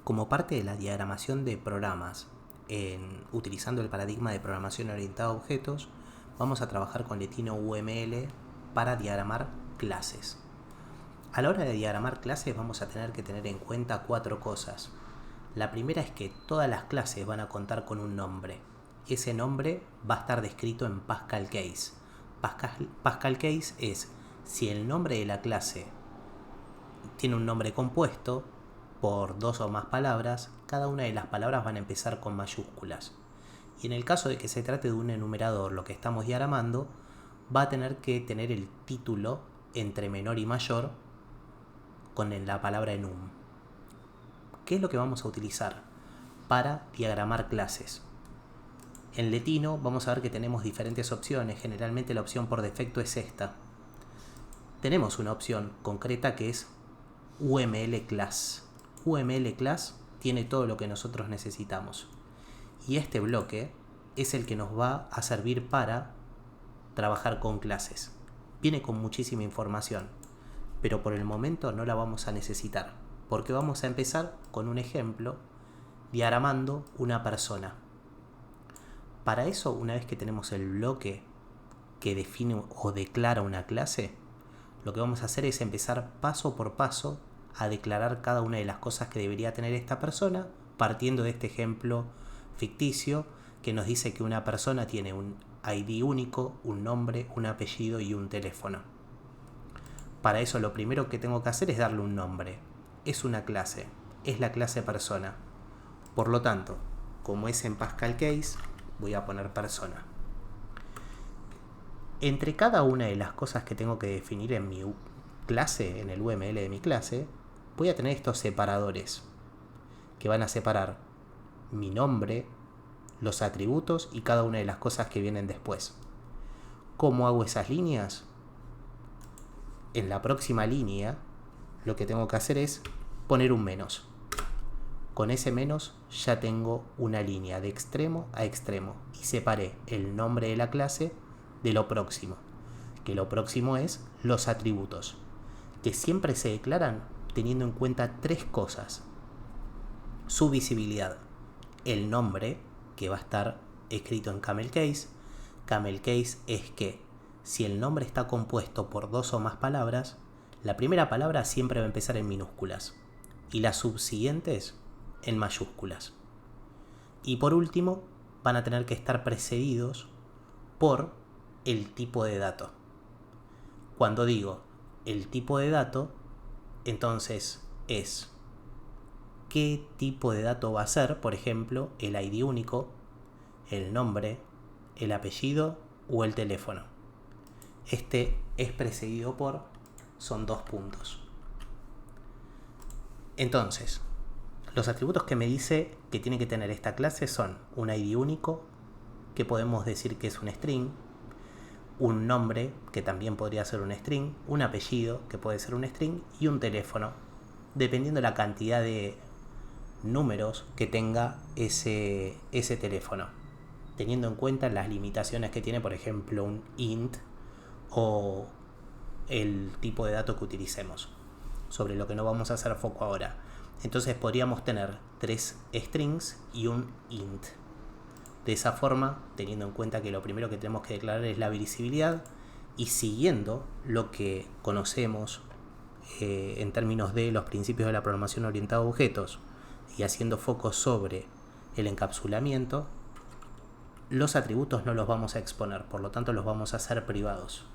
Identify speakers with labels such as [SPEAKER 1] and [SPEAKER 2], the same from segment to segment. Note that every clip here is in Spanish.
[SPEAKER 1] Como parte de la diagramación de programas, utilizando el paradigma de programación orientada a objetos, vamos a trabajar con Letino UML para diagramar clases. A la hora de diagramar clases vamos a tener que tener en cuenta 4 cosas. La primera es que todas las clases van a contar con un nombre. Ese nombre va a estar descrito en Pascal Case. Pascal Case es si el nombre de la clase tiene un nombre compuesto por 2 o más palabras, cada una de las palabras van a empezar con mayúsculas. Y en el caso de que se trate de un enumerador, lo que estamos diagramando, va a tener que tener el título entre menor y mayor con la palabra enum. ¿Qué es lo que vamos a utilizar para diagramar clases? En Letino vamos a ver que tenemos diferentes opciones. Generalmente la opción por defecto es esta. Tenemos una opción concreta que es UML Class. UML Class tiene todo lo que nosotros necesitamos. Y este bloque es el que nos va a servir para trabajar con clases. Viene con muchísima información, pero por el momento no la vamos a necesitar, porque vamos a empezar con un ejemplo diagramando una persona. Para eso, una vez que tenemos el bloque que define o declara una clase, lo que vamos a hacer es empezar paso por paso a declarar cada una de las cosas que debería tener esta persona, partiendo de este ejemplo ficticio que nos dice que una persona tiene un ID único, un nombre, un apellido y un teléfono. Para eso lo primero que tengo que hacer es darle un nombre. Es una clase, es la clase persona. Por lo tanto, como es en Pascal Case, voy a poner persona. Entre cada una de las cosas que tengo que definir en mi clase, en el UML de mi clase, voy a tener estos separadores que van a separar mi nombre, los atributos y cada una de las cosas que vienen después. ¿Cómo hago esas líneas? En la próxima línea lo que tengo que hacer es poner un menos. Con ese menos ya tengo una línea de extremo a extremo y separé el nombre de la clase de lo próximo, que lo próximo es los atributos, que siempre se declaran teniendo en cuenta 3 cosas. Su visibilidad, el nombre, que va a estar escrito en Camel Case. Camel Case es que si el nombre está compuesto por 2 o más palabras, la primera palabra siempre va a empezar en minúsculas y las subsiguientes en mayúsculas. Y por último, van a tener que estar precedidos por el tipo de dato. Cuando digo el tipo de dato, entonces es qué tipo de dato va a ser, por ejemplo, el ID único, el nombre, el apellido o el teléfono. Este es precedido por, son 2 puntos. Entonces, los atributos que me dice que tiene que tener esta clase son un ID único, que podemos decir que es un string, un nombre, que también podría ser un string, un apellido, que puede ser un string, y un teléfono, dependiendo de la cantidad de números que tenga ese teléfono, teniendo en cuenta las limitaciones que tiene, por ejemplo, un int o el tipo de dato que utilicemos, sobre lo que no vamos a hacer foco ahora. Entonces podríamos tener 3 strings y un int. De esa forma, teniendo en cuenta que lo primero que tenemos que declarar es la visibilidad y siguiendo lo que conocemos en términos de los principios de la programación orientada a objetos y haciendo foco sobre el encapsulamiento, los atributos no los vamos a exponer, por lo tanto los vamos a hacer privados.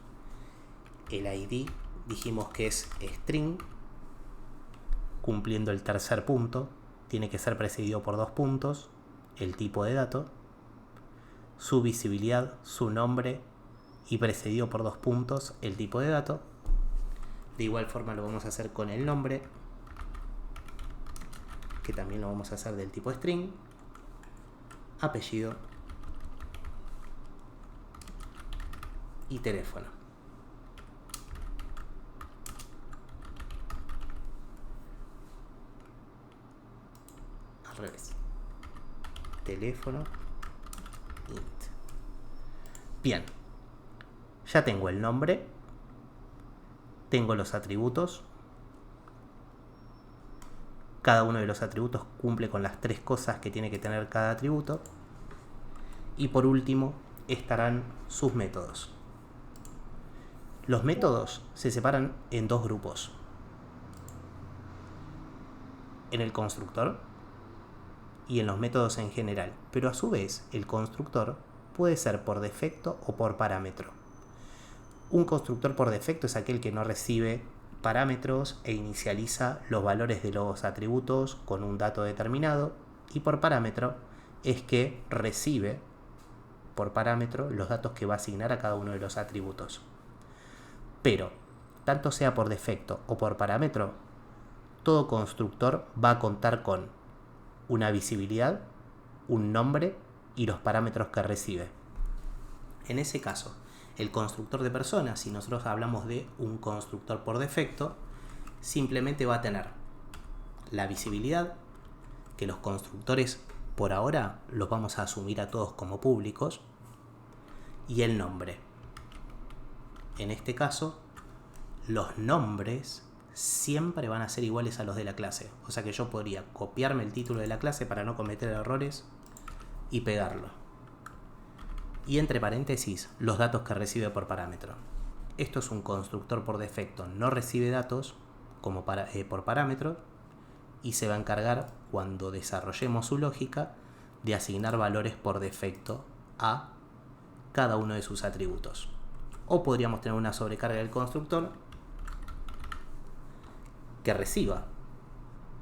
[SPEAKER 1] El ID dijimos que es string, cumpliendo el tercer punto, tiene que ser precedido por 2 puntos, el tipo de dato, su visibilidad, su nombre y precedido por 2 puntos, el tipo de dato. De igual forma lo vamos a hacer con el nombre, que también lo vamos a hacer del tipo string, apellido y teléfono. Al revés. Teléfono, int. Bien. Ya tengo el nombre, tengo los atributos, Cada uno de los atributos cumple con las 3 cosas que tiene que tener cada atributo. Y por último estarán sus métodos. Los métodos se separan en 2 grupos. En el constructor y en los métodos en general. Pero a su vez, el constructor puede ser por defecto o por parámetro. Un constructor por defecto es aquel que no recibe parámetros e inicializa los valores de los atributos con un dato determinado. Y por parámetro es que recibe por parámetro los datos que va a asignar a cada uno de los atributos. Pero, tanto sea por defecto o por parámetro, todo constructor va a contar con una visibilidad, un nombre y los parámetros que recibe. En ese caso, el constructor de persona, si nosotros hablamos de un constructor por defecto, simplemente va a tener la visibilidad, que los constructores por ahora los vamos a asumir a todos como públicos, y el nombre. En este caso, los nombres siempre van a ser iguales a los de la clase. O sea que yo podría copiarme el título de la clase para no cometer errores y pegarlo. Y entre paréntesis, los datos que recibe por parámetro. Esto es un constructor por defecto. No recibe datos como por parámetro y se va a encargar, cuando desarrollemos su lógica, de asignar valores por defecto a cada uno de sus atributos. O podríamos tener una sobrecarga del constructor que reciba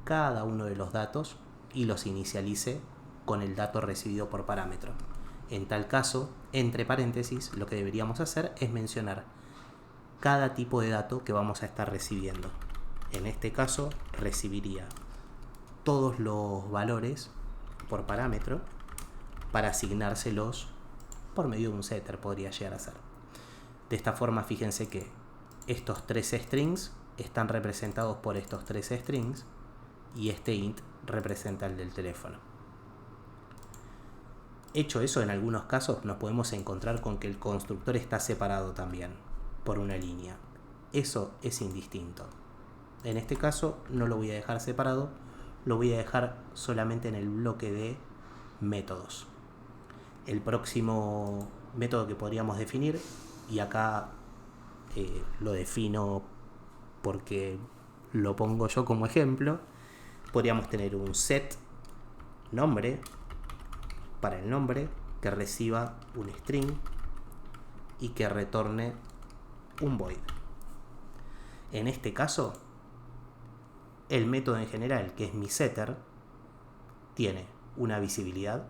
[SPEAKER 1] cada uno de los datos y los inicialice con el dato recibido por parámetro. En tal caso, entre paréntesis, lo que deberíamos hacer es mencionar cada tipo de dato que vamos a estar recibiendo. En este caso, recibiría todos los valores por parámetro para asignárselos por medio de un setter, podría llegar a ser. De esta forma, fíjense que estos 3 strings están representados por estos 3 strings y este int representa el del teléfono. Hecho eso, en algunos casos nos podemos encontrar con que el constructor está separado también por una línea. Eso es indistinto. En este caso no lo voy a dejar separado, lo voy a dejar solamente en el bloque de métodos. El próximo método que podríamos definir, y acá lo defino porque lo pongo yo como ejemplo, podríamos tener un set nombre para el nombre que reciba un string y que retorne un void. En este caso, el método en general, que es mi setter, tiene una visibilidad,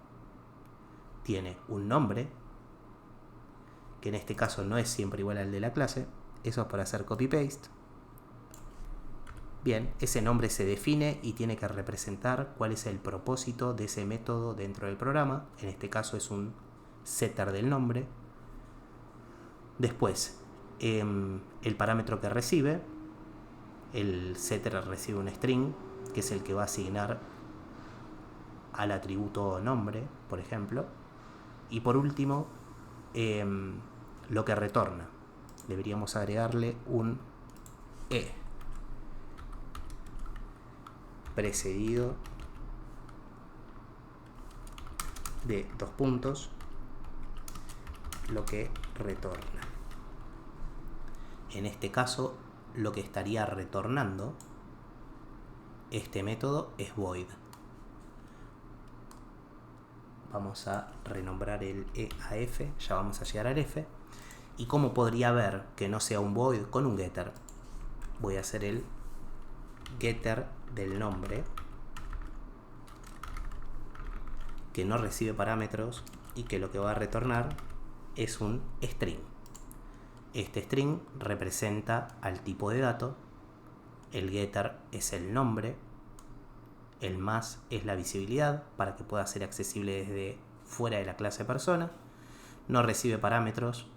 [SPEAKER 1] tiene un nombre, que en este caso no es siempre igual al de la clase, eso es por hacer copy-paste. Bien, ese nombre se define y tiene que representar cuál es el propósito de ese método dentro del programa. En este caso es un setter del nombre. Después, el parámetro que recibe, el setter recibe un string, que es el que va a asignar al atributo nombre, por ejemplo. Y por último, lo que retorna. Deberíamos agregarle un precedido de 2 puntos, lo que retorna. En este caso, lo que estaría retornando este método es void. Vamos a renombrar el E a F, ya vamos a llegar al F. ¿Y cómo podría ver que no sea un void? Con un getter. Voy a hacer el getter del nombre, que no recibe parámetros y que lo que va a retornar es un string. Este string representa al tipo de dato, el getter es el nombre, el más es la visibilidad para que pueda ser accesible desde fuera de la clase persona, no recibe parámetros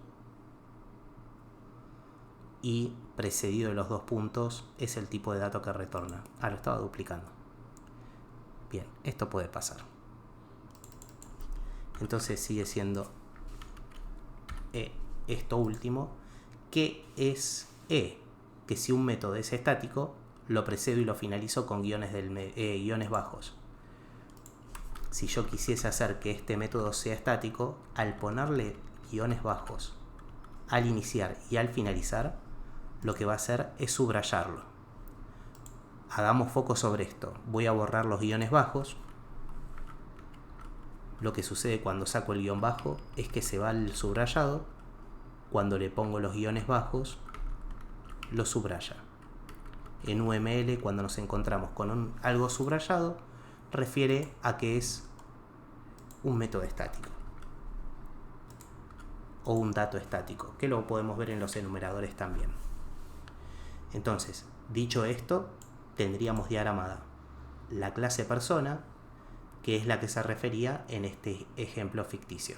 [SPEAKER 1] y precedido de los 2 puntos es el tipo de dato que retorna. Lo estaba duplicando. Bien, esto puede pasar. Entonces sigue siendo esto último, que es que si un método es estático, lo precedo y lo finalizo con guiones bajos. Si yo quisiese hacer que este método sea estático, al ponerle guiones bajos al iniciar y al finalizar, lo que va a hacer es subrayarlo. Hagamos foco sobre esto. Voy a borrar los guiones bajos. Lo que sucede cuando saco el guión bajo es que se va el subrayado. Cuando le pongo los guiones bajos, lo subraya. En UML, cuando nos encontramos con algo subrayado, refiere a que es un método estático o un dato estático, que lo podemos ver en los enumeradores también. Entonces, dicho esto, tendríamos diagramada la clase persona, que es la que se refería en este ejemplo ficticio.